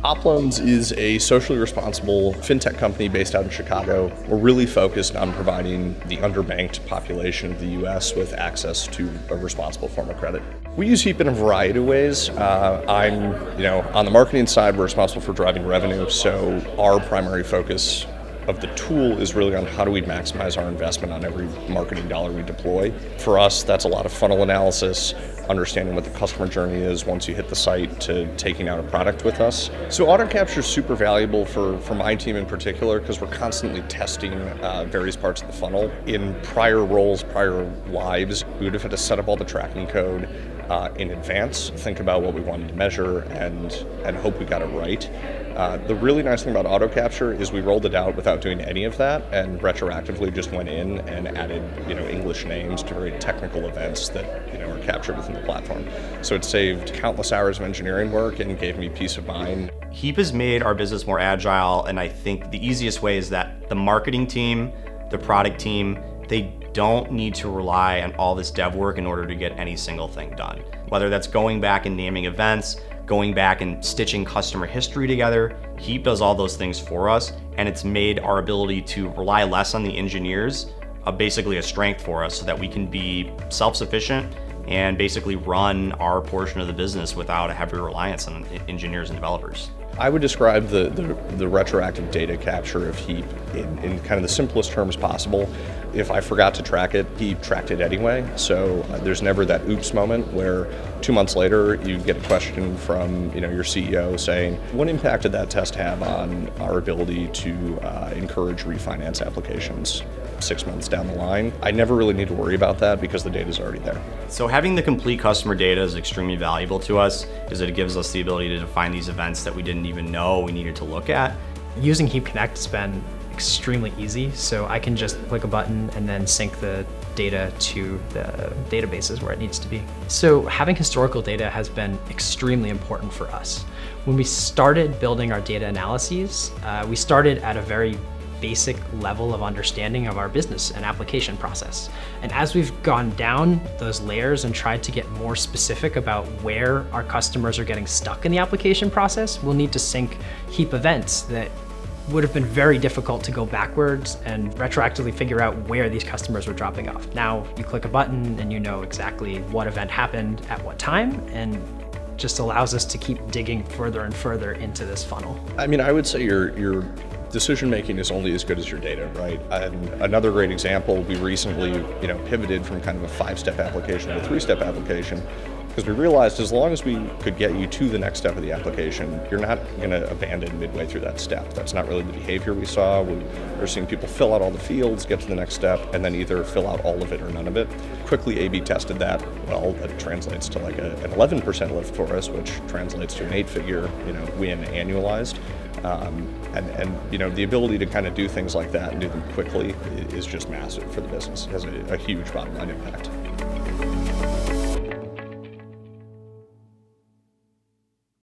Opploans is a socially responsible FinTech company based out in Chicago. We're really focused on providing the underbanked population of the U.S. with access to a responsible form of credit. We use Heap in a variety of ways. I'm, on the marketing side, we're responsible for driving revenue, so our primary focus of the tool is really on how do we maximize our investment on every marketing dollar we deploy. For us, that's a lot of funnel analysis, understanding what the customer journey is once you hit the site to taking out a product with us. So auto capture is super valuable for my team in particular because we're constantly testing various parts of the funnel. In prior roles, prior lives, we would have had to set up all the tracking code in advance, think about what we wanted to measure, and hope we got it right. The really nice thing about auto capture is we rolled it out without doing any of that and retroactively just went in and added English names to very technical events that are captured within the platform. So it saved countless hours of engineering work and gave me peace of mind. Heap has made our business more agile, and I think the easiest way is that the marketing team, the product team, they don't need to rely on all this dev work in order to get any single thing done. Whether that's going back and naming events, going back and stitching customer history together, Heap does all those things for us, and it's made our ability to rely less on the engineers basically a strength for us so that we can be self-sufficient and basically run our portion of the business without a heavy reliance on engineers and developers. I would describe the retroactive data capture of Heap in kind of the simplest terms possible. If I forgot to track it, Heap tracked it anyway, so there's never that oops moment where 2 months later you get a question from your CEO saying, what impact did that test have on our ability to encourage refinance applications 6 months down the line? I never really need to worry about that because the data is already there. So having the complete customer data is extremely valuable to us because it gives us the ability to define these events that we didn't even know we needed to look at. Using Heap Connect has been extremely easy, so I can just click a button and then sync the data to the databases where it needs to be. So having historical data has been extremely important for us. When we started building our data analyses, we started at a very basic level of understanding of our business and application process. And as we've gone down those layers and tried to get more specific about where our customers are getting stuck in the application process, we'll need to sync Heap events that would have been very difficult to go backwards and retroactively figure out where these customers were dropping off. Now you click a button and you know exactly what event happened at what time, and just allows us to keep digging further and further into this funnel. I mean, I would say your decision making is only as good as your data, right? And another great example, we recently pivoted from kind of a 5-step application to a 3-step application, because we realized as long as we could get you to the next step of the application, you're not going to abandon midway through that step. That's not really the behavior we saw. We're seeing people fill out all the fields, get to the next step, and then either fill out all of it or none of it. Quickly A/B tested that. Well, that translates to like an 11% lift for us, which translates to an 8-figure win annualized. And the ability to kind of do things like that and do them quickly is just massive for the business. It has a huge bottom line impact.